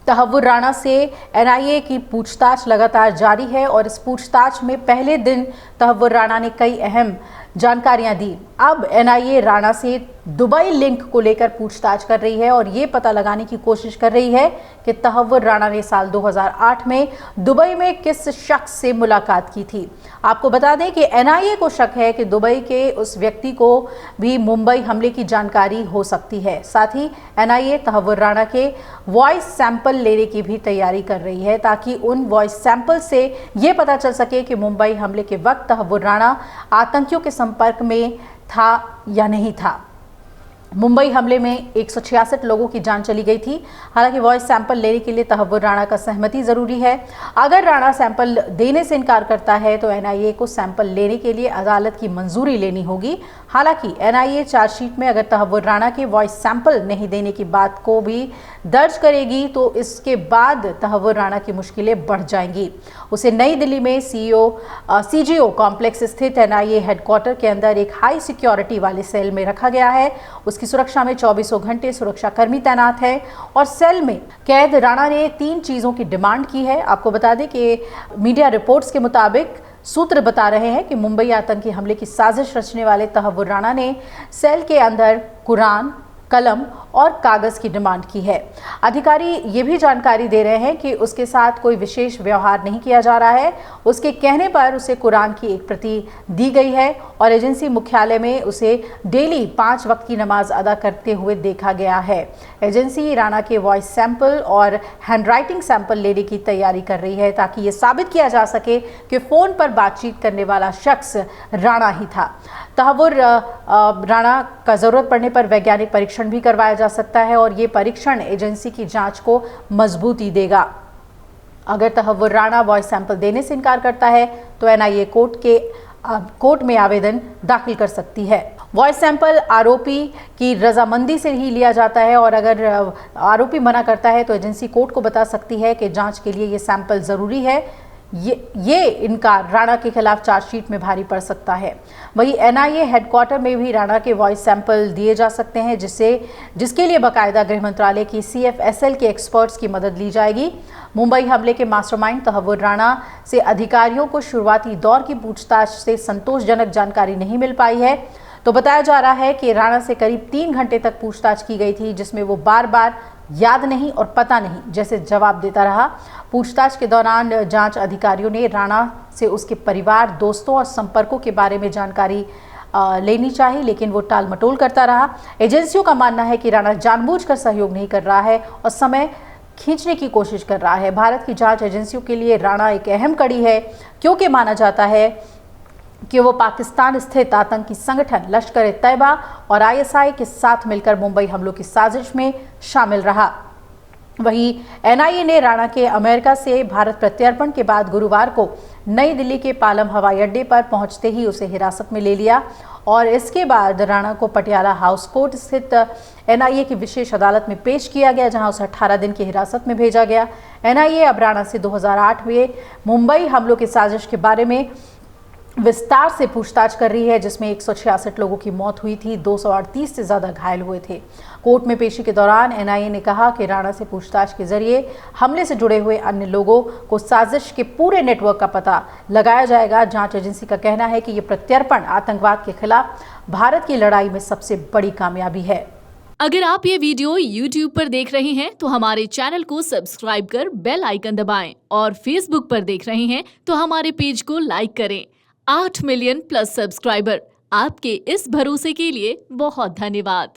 तहव्वुर राणा से एनआईए की पूछताछ लगातार जारी है और इस पूछताछ में पहले दिन तहव्वुर राणा ने कई अहम जानकारियां दी। अब एनआईए राणा से दुबई लिंक को लेकर पूछताछ कर रही है और ये पता लगाने की कोशिश कर रही है कि तहव्वुर राणा ने साल 2008 में दुबई में किस शख्स से मुलाकात की थी। आपको बता दें कि एनआईए को शक है कि दुबई के उस व्यक्ति को भी मुंबई हमले की जानकारी हो सकती है। साथ ही एनआईए तहव्वुर राणा के वॉइस सैंपल लेने की भी तैयारी कर रही है ताकि उन वॉइस सैंपल से ये पता चल सके कि मुंबई हमले के वक्त तहव्वुर राणा आतंकियों के संपर्क में था या नहीं था। मुंबई हमले में 166 लोगों की जान चली गई थी। हालांकि वॉइस सैंपल लेने के लिए तहव्वुर राणा का सहमति जरूरी है। अगर राणा सैंपल देने से इनकार करता है तो एनआईए को सैंपल लेने के लिए अदालत की मंजूरी लेनी होगी। हालांकि एनआईए चार्जशीट में अगर तहव्वुर राणा के वॉइस सैंपल नहीं देने की बात को भी दर्ज करेगी तो इसके बाद तहव्वुर राणा की मुश्किलें बढ़ जाएंगी। उसे नई दिल्ली में सीजीओ कॉम्प्लेक्स स्थित एनआईए हेडक्वार्टर के अंदर एक हाई सिक्योरिटी वाले सेल में रखा गया है। उसकी सुरक्षा में 24 घंटे सुरक्षाकर्मी तैनात है और सेल में कैद राणा ने 3 चीजों की डिमांड की है। आपको बता दें कि मीडिया रिपोर्ट्स के मुताबिक सूत्र बता रहे हैं कि मुंबई आतंकी हमले की साजिश रचने वाले तहव्वुर राणा ने सेल के अंदर कुरान, कलम और कागज की डिमांड की है। अधिकारी ये भी जानकारी दे रहे हैं कि उसके साथ कोई विशेष व्यवहार नहीं किया जा रहा है। उसके कहने पर उसे कुरान की एक प्रति दी गई है और एजेंसी मुख्यालय में उसे डेली 5 वक्त की नमाज अदा करते हुए देखा गया है। एजेंसी राणा के वॉइस सैंपल और हैंडराइटिंग सैंपल लेने की तैयारी कर रही है ताकि ये साबित किया जा सके कि फोन पर बातचीत करने वाला शख्स राणा ही था। तहव्वुर राणा का जरूरत पड़ने पर वैज्ञानिक परीक्षण भी करवाया जा सकता है और ये परीक्षण एजेंसी की जांच को मजबूती देगा। अगर तहव्वुर राणा वॉइस सैंपल देने से इनकार करता है तो एनआईए कोर्ट में आवेदन दाखिल कर सकती है। वॉइस सैंपल आरोपी की रजामंदी से ही लिया जाता है और अगर आरोपी मना करता है तो एजेंसी कोर्ट को बता सकती है कि जांच के लिए ये सैंपल जरूरी है। ये इनकार राणा के खिलाफ चार्जशीट में भारी पड़ सकता है। वहीं एनआईए हेडक्वार्टर में भी राणा के वॉइस सैंपल दिए जा सकते हैं जिसके लिए बाकायदा गृह मंत्रालय की CFSL के एक्सपर्ट्स की मदद ली जाएगी। मुंबई हमले के मास्टरमाइंड तहव्वुर राणा से अधिकारियों को शुरुआती दौर की पूछताछ से संतोषजनक जानकारी नहीं मिल पाई है। तो बताया जा रहा है कि राणा से करीब 3 घंटे तक पूछताछ की गई थी जिसमें वो बार बार याद नहीं और पता नहीं जैसे जवाब देता रहा। पूछताछ के दौरान जांच अधिकारियों ने राणा से उसके परिवार, दोस्तों और संपर्कों के बारे में जानकारी लेनी चाहिए लेकिन वो टाल मटोल करता रहा। एजेंसियों का मानना है कि राणा जानबूझकर सहयोग नहीं कर रहा है और समय खींचने की कोशिश कर रहा है। भारत की जांच एजेंसियों के लिए राणा एक अहम कड़ी है क्योंकि माना जाता है कि वो पाकिस्तान स्थित आतंकी संगठन लश्कर-ए-तैयबा और ISI के साथ मिलकर मुंबई हमलों की साजिश में शामिल रहा। वहीं एनआईए ने राणा के अमेरिका से भारत प्रत्यर्पण के बाद गुरुवार को नई दिल्ली के पालम हवाई अड्डे पर पहुंचते ही उसे हिरासत में ले लिया और इसके बाद राणा को पटियाला हाउस कोर्ट स्थित एनआईए की विशेष अदालत में पेश किया गया जहां उसे 18 दिन की हिरासत में भेजा गया। एनआईए अब राणा से 2008 में मुंबई हमलों की साजिश के बारे में विस्तार से पूछताछ कर रही है जिसमें 166 लोगों की मौत हुई थी, 238 से ज्यादा घायल हुए थे। कोर्ट में पेशी के दौरान एनआईए ने कहा कि राणा से पूछताछ के जरिए हमले से जुड़े हुए अन्य लोगों को साजिश के पूरे नेटवर्क का पता लगाया जाएगा। जांच एजेंसी का कहना है कि यह प्रत्यर्पण आतंकवाद के खिलाफ भारत की लड़ाई में सबसे बड़ी कामयाबी है। अगर आप ये वीडियो YouTube पर देख रहे हैं तो हमारे चैनल को सब्सक्राइब कर बेल आइकन दबाएं और Facebook पर देख रहे हैं तो हमारे पेज को लाइक करें। 8 मिलियन प्लस सब्सक्राइबर, आपके इस भरोसे के लिए बहुत धन्यवाद।